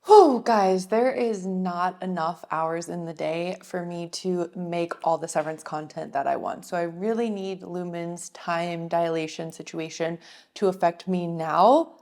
Oh, guys, there is not enough hours in the day for me to make all the Severance content that I want. So I really need Lumen's time dilation situation to affect me now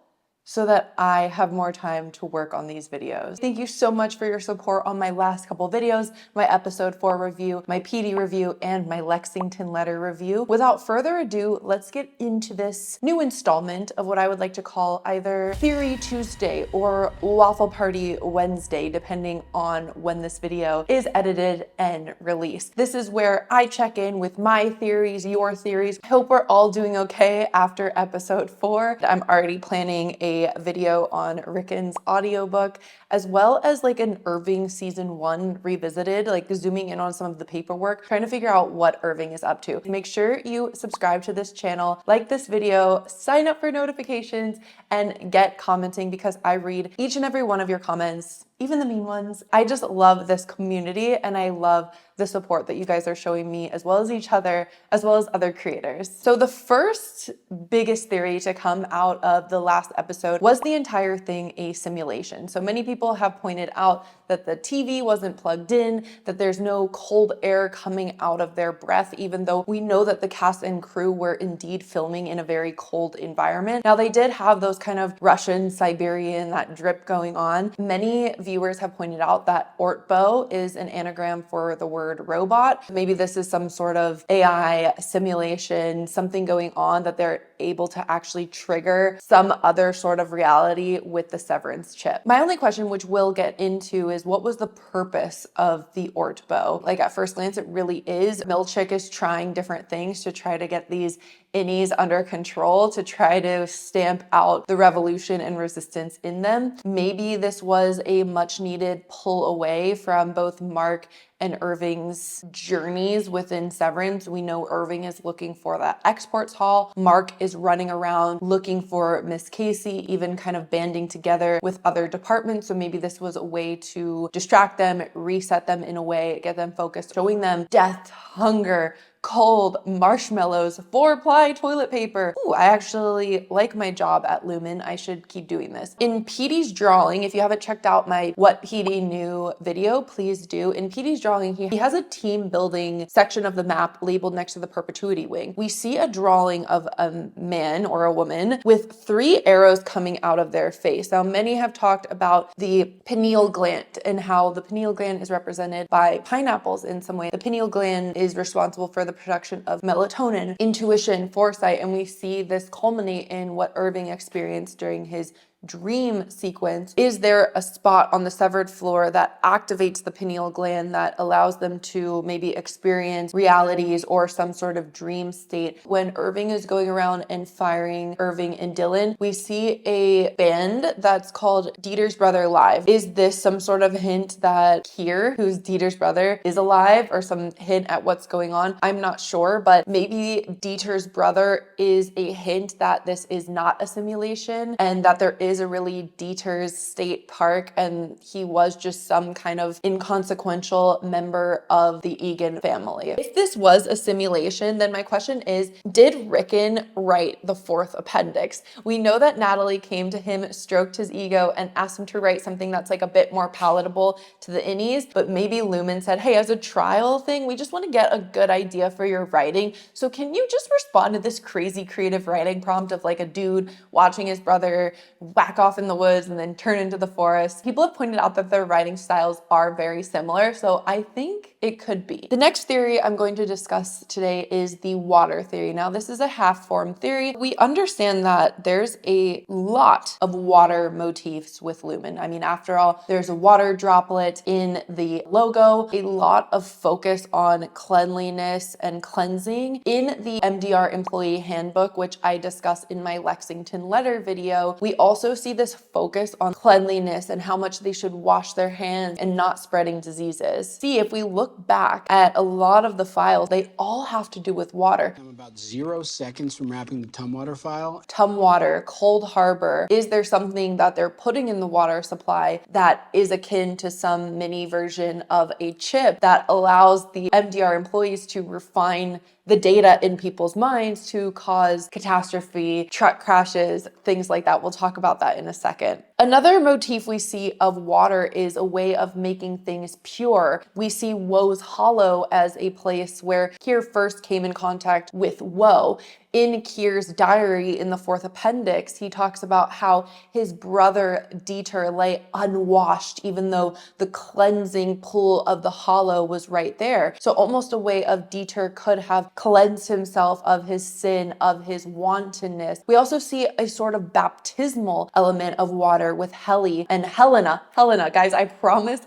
so that I have more time to work on these videos. Thank you so much for your support on my last couple videos, my episode 4 review, my PD review, and my Lexington letter review. Without further ado, let's get into this new installment of what I would like to call either Theory Tuesday or Waffle Party Wednesday, depending on when this video is edited and released. This is where I check in with my theories, your theories. I hope we're all doing okay after episode 4. I'm already planning a video on Rickon's audiobook, as well as like an Irving season 1 revisited, like zooming in on some of the paperwork, trying to figure out what Irving is up to. Make sure you subscribe to this channel, like this video, sign up for notifications, and get commenting because I read each and every one of your comments, even the mean ones. I just love this community and I love the support that you guys are showing me, as well as each other, as well as other creators. So the first biggest theory to come out of the last episode was the entire thing a simulation. So many people have pointed out that the TV wasn't plugged in, that there's no cold air coming out of their breath, even though we know that the cast and crew were indeed filming in a very cold environment. Now they did have those kind of Russian, Siberian, that drip going on. Many viewers have pointed out that ORTBO is an anagram for the word robot. Maybe this is some sort of AI simulation, something going on that they're able to actually trigger some other sort of reality with the Severance chip. My only question, which we'll get into, is what was the purpose of the ORTBO? Like at first glance, it really is. Milchick is trying different things to try to get these innies under control, to try to stamp out the revolution and resistance in them. Maybe this was a much needed pull away from both Mark and Irving's journeys within Severance. We know Irving is looking for that exports hall. Mark is running around looking for Miss Casey, even kind of banding together with other departments. So maybe this was a way to distract them, reset them in a way, get them focused, showing them death, hunger, cold, marshmallows, 4-ply toilet paper. Ooh, I actually like my job at Lumen. I should keep doing this. In PD's drawing, if you haven't checked out my What PD Knew video, please do. In PD's drawing, he has a team building section of the map labeled next to the perpetuity wing. We see a drawing of a man or a woman with 3 arrows coming out of their face. Now, many have talked about the pineal gland and how the pineal gland is represented by pineapples in some way. The pineal gland is responsible for the production of melatonin, intuition, foresight, and we see this culminate in what Irving experienced during his dream sequence. Is there a spot on the severed floor that activates the pineal gland that allows them to maybe experience realities or some sort of dream state? When Irving is going around and firing Irving and Dylan, we see a band that's called Dieter's Brother Live. Is this some sort of hint that Kier, who's Dieter's brother, is alive, or some hint at what's going on? I'm not sure, but maybe Dieter's brother is a hint that this is not a simulation and that there is a really Dieter's state park and he was just some kind of inconsequential member of the Egan family. If this was a simulation, then my question is, did Rickon write the 4th appendix? We know that Natalie came to him, stroked his ego, and asked him to write something that's like a bit more palatable to the innies, but maybe Lumen said, hey, as a trial thing, we just want to get a good idea for your writing. So can you just respond to this crazy creative writing prompt of like a dude watching his brother whack off in the woods and then turn into the forest? People have pointed out that their writing styles are very similar, so I think it could be. The next theory I'm going to discuss today is the water theory. Now, this is a half-formed theory. We understand that there's a lot of water motifs with Lumen. I mean, after all, there's a water droplet in the logo, a lot of focus on cleanliness and cleansing. In the MDR employee handbook, which I discuss in my Lexington letter video, we also see this focus on cleanliness and how much they should wash their hands and not spreading diseases. See, if we look back at a lot of the files, they all have to do with water. I'm about 0 seconds from wrapping the Tumwater file. Tumwater, Cold Harbor. Is there something that they're putting in the water supply that is akin to some mini version of a chip that allows the MDR employees to refine the data in people's minds to cause catastrophe, truck crashes, things like that. We'll talk about that in a second. Another motif we see of water is a way of making things pure. We see Woe's Hollow as a place where Kier first came in contact with Woe. In Kier's diary in the 4th appendix, he talks about how his brother Dieter lay unwashed, even though the cleansing pool of the hollow was right there. So almost a way of Dieter could have cleansed himself of his sin, of his wantonness. We also see a sort of baptismal element of water with Heli and Helena. Helena, guys, I promise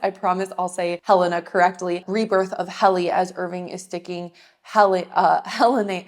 I'll say Helena correctly. Rebirth of Heli, as Irving is sticking Helena's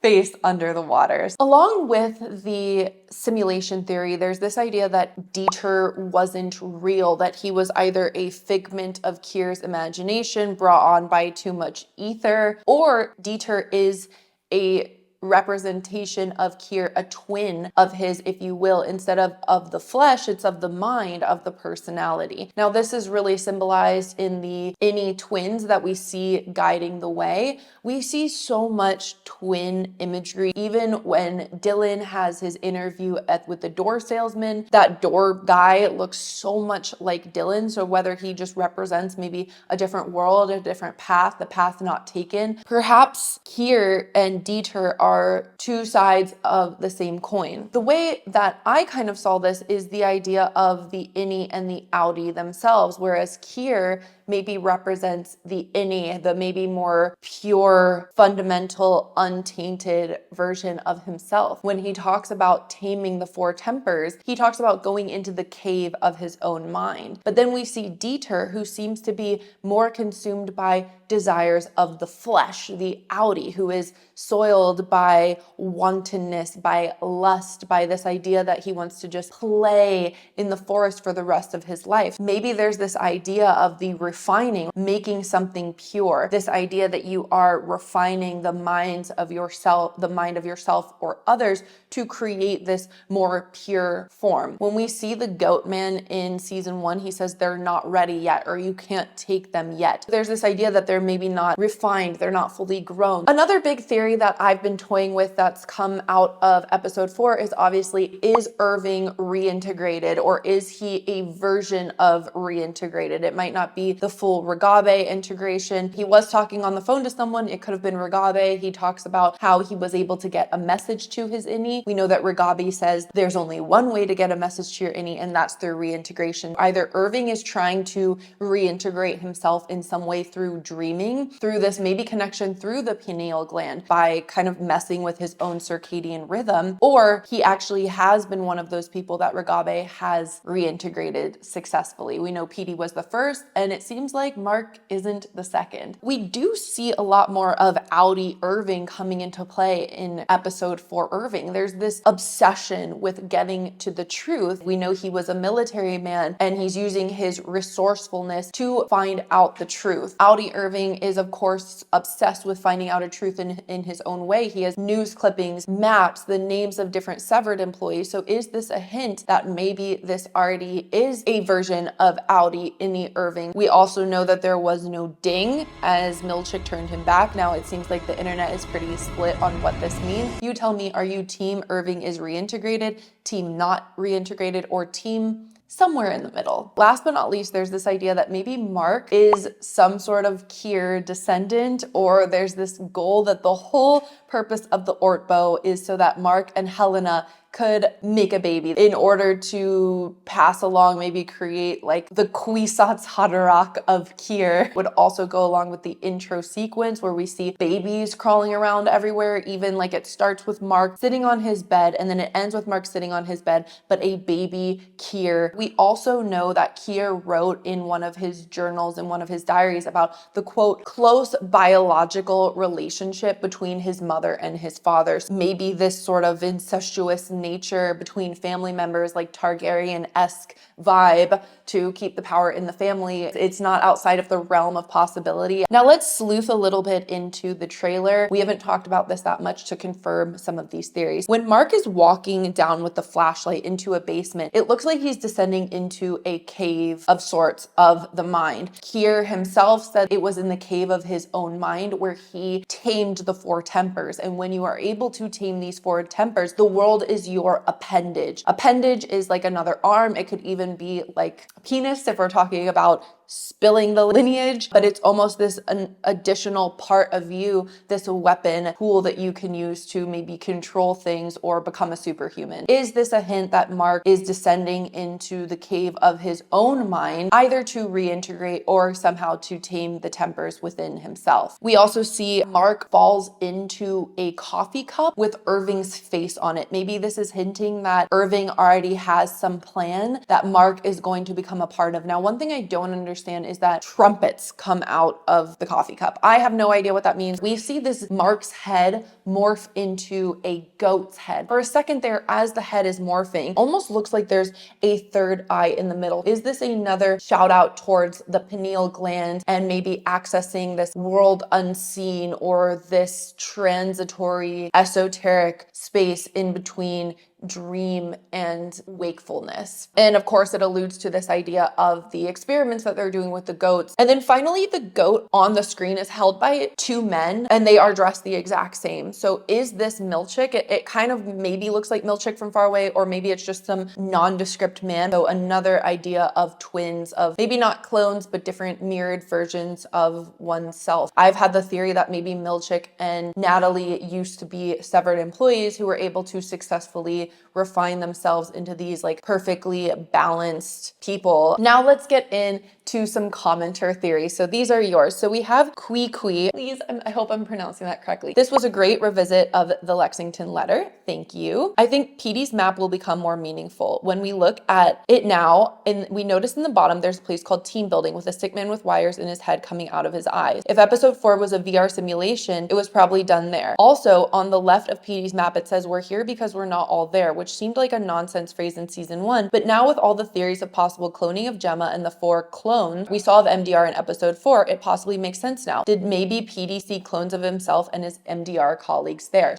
face under the waters. Along with the simulation theory, there's this idea that Dieter wasn't real, that he was either a figment of Kier's imagination brought on by too much ether, or Dieter is a representation of Kier, a twin of his, if you will. Instead of the flesh, it's of the mind, of the personality. Now, this is really symbolized in the Innie twins that we see guiding the way. We see so much twin imagery. Even when Dylan has his interview with the door salesman, that door guy looks so much like Dylan. So whether he just represents maybe a different world, a different path, the path not taken, perhaps Kier and Dieter are two sides of the same coin. The way that I kind of saw this is the idea of the innie and the outie themselves, whereas Kier maybe represents the innie, the maybe more pure, fundamental, untainted version of himself. When he talks about taming the 4 tempers, he talks about going into the cave of his own mind. But then we see Dieter, who seems to be more consumed by desires of the flesh, the outie, who is soiled by wantonness, by lust, by this idea that he wants to just play in the forest for the rest of his life. Maybe there's this idea of the refining, making something pure, this idea that you are refining the minds of yourself, the mind of yourself or others to create this more pure form. When we see the goat man in season 1, he says they're not ready yet, or you can't take them yet. There's this idea that they're maybe not refined, they're not fully grown. Another big theory that I've been toying with that's come out of episode 4 is obviously, is Irving reintegrated, or is he a version of reintegrated? It might not be the full Ragabe integration. He was talking on the phone to someone, it could have been Ragabe. He talks about how he was able to get a message to his innie. We know that Ragabe says there's only one way to get a message to your innie, and that's through reintegration. Either Irving is trying to reintegrate himself in some way through dreaming, through this maybe connection through the pineal gland by kind of messing with his own circadian rhythm, or he actually has been one of those people that Ragabe has reintegrated successfully. We know Petey was the first, and it seems like Mark isn't the second. We do see a lot more of outie Irving coming into play in episode 4 Irving. There's this obsession with getting to the truth. We know he was a military man, and he's using his resourcefulness to find out the truth. Outie Irving is, of course, obsessed with finding out a truth in his own way. He has news clippings, maps, the names of different severed employees. So is this a hint that maybe this already is a version of outie Innie Irving? We also know that there was no ding as Milchick turned him back. Now it seems like the internet is pretty split on what this means. You tell me, are you team Irving is reintegrated, team not reintegrated, or team somewhere in the middle? Last but not least, there's this idea that maybe Mark is some sort of Kier descendant, or there's this goal that the whole purpose of the ORTBO is so that Mark and Helena could make a baby in order to pass along, maybe create like the Kwisatz Haderach of Kier. Would also go along with the intro sequence where we see babies crawling around everywhere. Even like it starts with Mark sitting on his bed and then it ends with Mark sitting on his bed, but a baby Kier. We also know that Kier wrote in one of his journals, in one of his diaries, about the quote, close biological relationship between his mother and his father. Maybe this sort of incestuous nature between family members, like Targaryen-esque vibe to keep the power in the family. It's not outside of the realm of possibility. Now let's sleuth a little bit into the trailer. We haven't talked about this that much to confirm some of these theories. When Mark is walking down with the flashlight into a basement, it looks like he's descending into a cave of sorts of the mind. Kier himself said it was in the cave of his own mind where he tamed the four tempers. And when you are able to tame these four tempers, the world is your appendage. Appendage is like another arm. It could even be like a penis if we're talking about spilling the lineage, but it's almost this an additional part of you, this weapon tool that you can use to maybe control things or become a superhuman. Is this a hint that Mark is descending into the cave of his own mind, either to reintegrate or somehow to tame the tempers within himself? We also see Mark falls into a coffee cup with Irving's face on it. Maybe this is hinting that Irving already has some plan that Mark is going to become a part of. Now, one thing I don't understand is that trumpets come out of the coffee cup. I have no idea what that means. We see this Mark's head morph into a goat's head. For a second there, as the head is morphing, almost looks like there's a third eye in the middle. Is this another shout out towards the pineal gland and maybe accessing this world unseen or this transitory esoteric space in between dream and wakefulness? And of course, it alludes to this idea of the experiments that they're doing with the goats. And then finally, the goat on the screen is held by two men and they are dressed the exact same. So is this Milchick? It kind of maybe looks like Milchick from far away, or maybe it's just some nondescript man. So another idea of twins, of maybe not clones, but different mirrored versions of oneself. I've had the theory that maybe Milchick and Natalie used to be severed employees who were able to successfully refine themselves into these like perfectly balanced people. Now let's get into some commenter theories. So these are yours. So we have Kui. Please, I hope I'm pronouncing that correctly. This was a great revisit of the Lexington letter. Thank you. I think Petey's map will become more meaningful. When we look at it now, and we notice in the bottom, there's a place called Team Building with a sick man with wires in his head coming out of his eyes. If episode 4 was a VR simulation, it was probably done there. Also, on the left of Petey's map, it says we're here because we're not all there, which seemed like a nonsense phrase in season 1. But now with all the theories of possible cloning of Gemma and the 4 clones we saw of MDR in episode 4, it possibly makes sense now. Did maybe PD see clones of himself and his MDR colleagues there?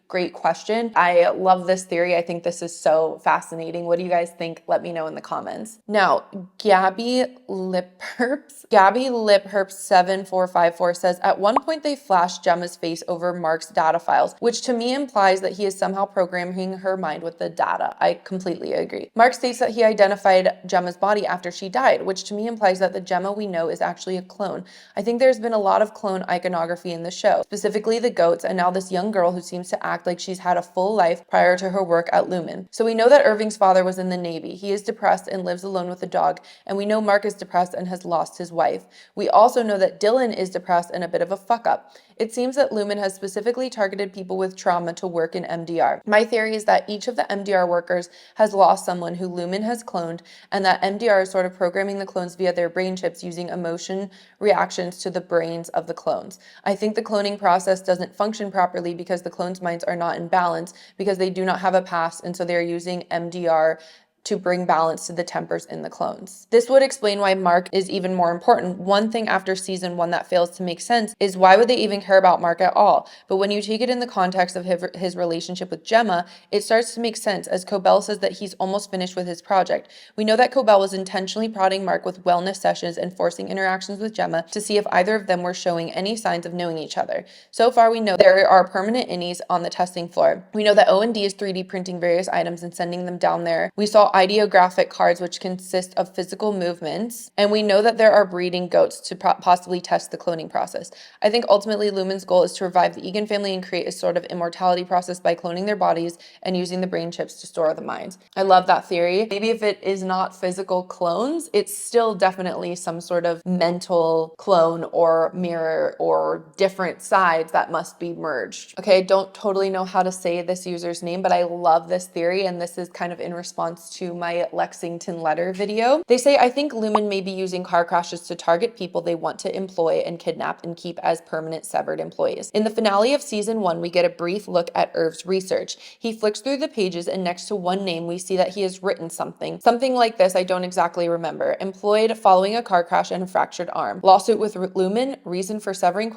Great question. I love this theory. I think this is so fascinating. What do you guys think? Let me know in the comments. Now, Gabby Lipherps 7454 says, at one point they flashed Gemma's face over Mark's data files, which to me implies that he is somehow programming her mind with the data. I completely agree. Mark states that he identified Gemma's body after she died, which to me implies that the Gemma we know is actually a clone. I think there's been a lot of clone iconography in the show, specifically the goats, and now this young girl who seems to act like she's had a full life prior to her work at Lumon. So we know that Irving's father was in the Navy. He is depressed and lives alone with a dog, and we know Mark is depressed and has lost his wife. We also know that Dylan is depressed and a bit of a fuck up. It seems that Lumon has specifically targeted people with trauma to work in MDR. My theory is that each of the MDR workers has lost someone who Lumon has cloned, and that MDR is sort of programming the clones via their brain chips using emotion reactions to the brains of the clones. I think the cloning process doesn't function properly because the clones' minds are not in balance, because they do not have a past, and so they're using MDR to bring balance to the tempers in the clones. This would explain why Mark is even more important. One thing after season 1 that fails to make sense is why would they even care about Mark at all? But when you take it in the context of his relationship with Gemma, it starts to make sense, as Cobell says that he's almost finished with his project. We know that Cobell was intentionally prodding Mark with wellness sessions and forcing interactions with Gemma to see if either of them were showing any signs of knowing each other. So far, we know there are permanent innies on the testing floor. We know that O&D is 3D printing various items and sending them down there. We saw ideographic cards which consist of physical movements, and we know that there are breeding goats to possibly test the cloning process. I think ultimately Lumon's goal is to revive the Egan family and create a sort of immortality process by cloning their bodies and using the brain chips to store the minds. I love that theory. Maybe if it is not physical clones, it's still definitely some sort of mental clone or mirror or different sides that must be merged. Okay, I don't totally know how to say this user's name, but I love this theory, and this is kind of in response to to my Lexington letter video. They say, I think Lumon may be using car crashes to target people they want to employ and kidnap and keep as permanent severed employees. In the finale of season 1, we get a brief look at Irv's research. He flicks through the pages and next to one name, we see that he has written something like this, I don't exactly remember. Employed following a car crash and a fractured arm. Lawsuit with Lumon, reason for severing ?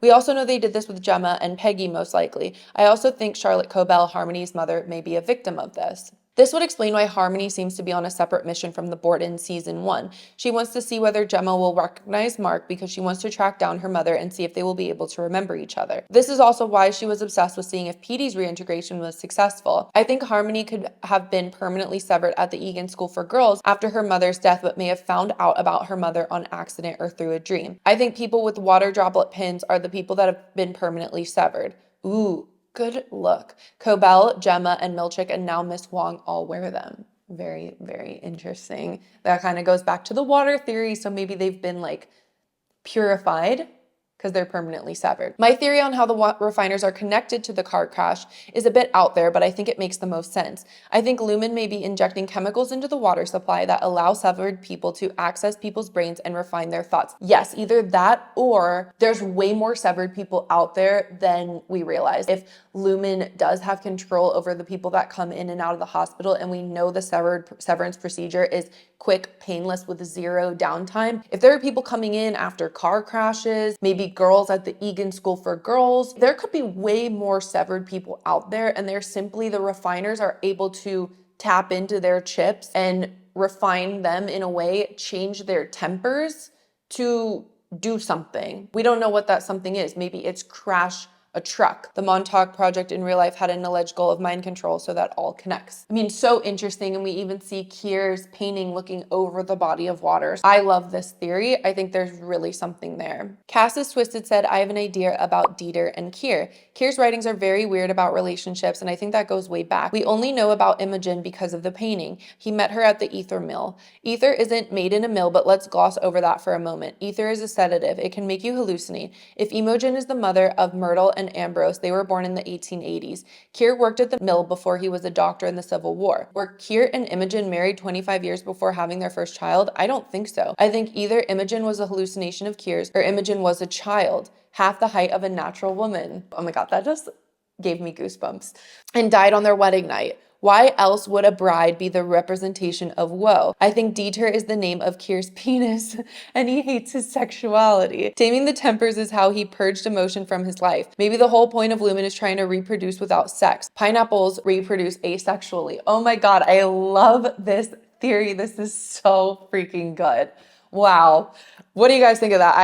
We also know they did this with Gemma and Peggy most likely. I also think Charlotte Cobell, Harmony's mother, may be a victim of this. This would explain why Harmony seems to be on a separate mission from the board in season 1. She wants to see whether Gemma will recognize Mark because she wants to track down her mother and see if they will be able to remember each other. This is also why she was obsessed with seeing if Petey's reintegration was successful. I think Harmony could have been permanently severed at the Egan School for Girls after her mother's death, but may have found out about her mother on accident or through a dream. I think people with water droplet pins are the people that have been permanently severed. Ooh. Good look. Cobell, Gemma, and Milchick, and now Miss Huang all wear them. Very, very interesting. That kind of goes back to the water theory. So maybe they've been like purified because they're permanently severed. My theory on how the refiners are connected to the car crash is a bit out there, but I think it makes the most sense. I think Lumon may be injecting chemicals into the water supply that allow severed people to access people's brains and refine their thoughts. Yes, either that or there's way more severed people out there than we realize. If Lumon does have control over the people that come in and out of the hospital, and we know the severance procedure is quick, painless, with zero downtime. If there are people coming in after car crashes, maybe girls at the Egan School for Girls, there could be way more severed people out there, and they're simply, the refiners are able to tap into their chips and refine them in a way, change their tempers to do something. We don't know what that something is. Maybe it's crash a truck. The Montauk Project in real life had an alleged goal of mind control, so that all connects. I mean, so interesting. And we even see Kier's painting looking over the body of water. I love this theory. I think there's really something there. Cassis Twisted said, I have an idea about Dieter and Kier. Kier's writings are very weird about relationships, and I think that goes way back. We only know about Imogen because of the painting. He met her at the ether mill. Ether isn't made in a mill, but let's gloss over that for a moment. Ether is a sedative. It can make you hallucinate. If Imogen is the mother of Myrtle and Ambrose, they were born in the 1880s. Kier worked at the mill before he was a doctor in the Civil War. Were Kier and Imogen married 25 years before having their first child? I don't think so. I think either Imogen was a hallucination of Kier's or Imogen was a child, half the height of a natural woman. Oh my God, that just gave me goosebumps. And died on their wedding night. Why else would a bride be the representation of woe? I think Dieter is the name of Kier's penis, and he hates his sexuality. Taming the tempers is how he purged emotion from his life. Maybe the whole point of Lumon is trying to reproduce without sex. Pineapples reproduce asexually. Oh my God, I love this theory. This is so freaking good. Wow. What do you guys think of that?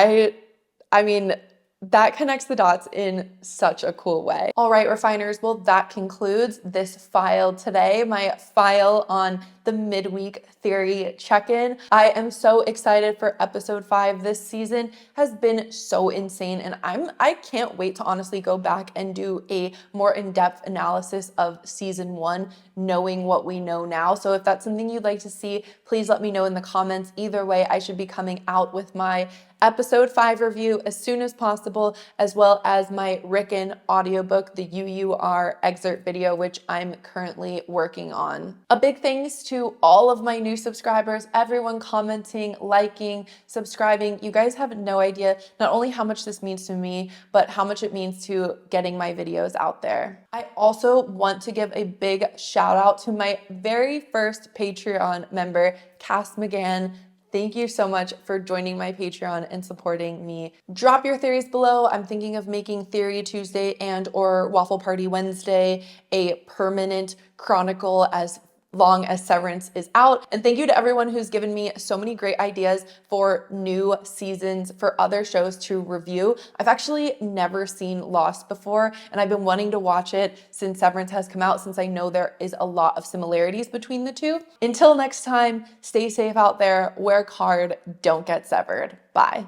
I mean, that connects the dots in such a cool way. All right, refiners, well, that concludes this file today, my file on the midweek theory check-in. I am so excited for episode 5. This season has been so insane, and I can't wait to honestly go back and do a more in-depth analysis of season 1, knowing what we know now. So if that's something you'd like to see, please let me know in the comments. Either way, I should be coming out with my episode 5 review as soon as possible, as well as my Rickon audiobook, the UUR excerpt video, which I'm currently working on. A big thanks to all of my new subscribers, everyone commenting, liking, subscribing. You guys have no idea not only how much this means to me, but how much it means to getting my videos out there. I also want to give a big shout out to my very first Patreon member, Cass McGann. Thank you so much for joining my Patreon and supporting me. Drop your theories below. I'm thinking of making Theory Tuesday and or Waffle Party Wednesday a permanent chronicle as long as Severance is out. And thank you to everyone who's given me so many great ideas for new seasons for other shows to review. I've actually never seen Lost before, and I've been wanting to watch it since Severance has come out, since I know there is a lot of similarities between the two. Until next time, stay safe out there, work hard, don't get severed. Bye.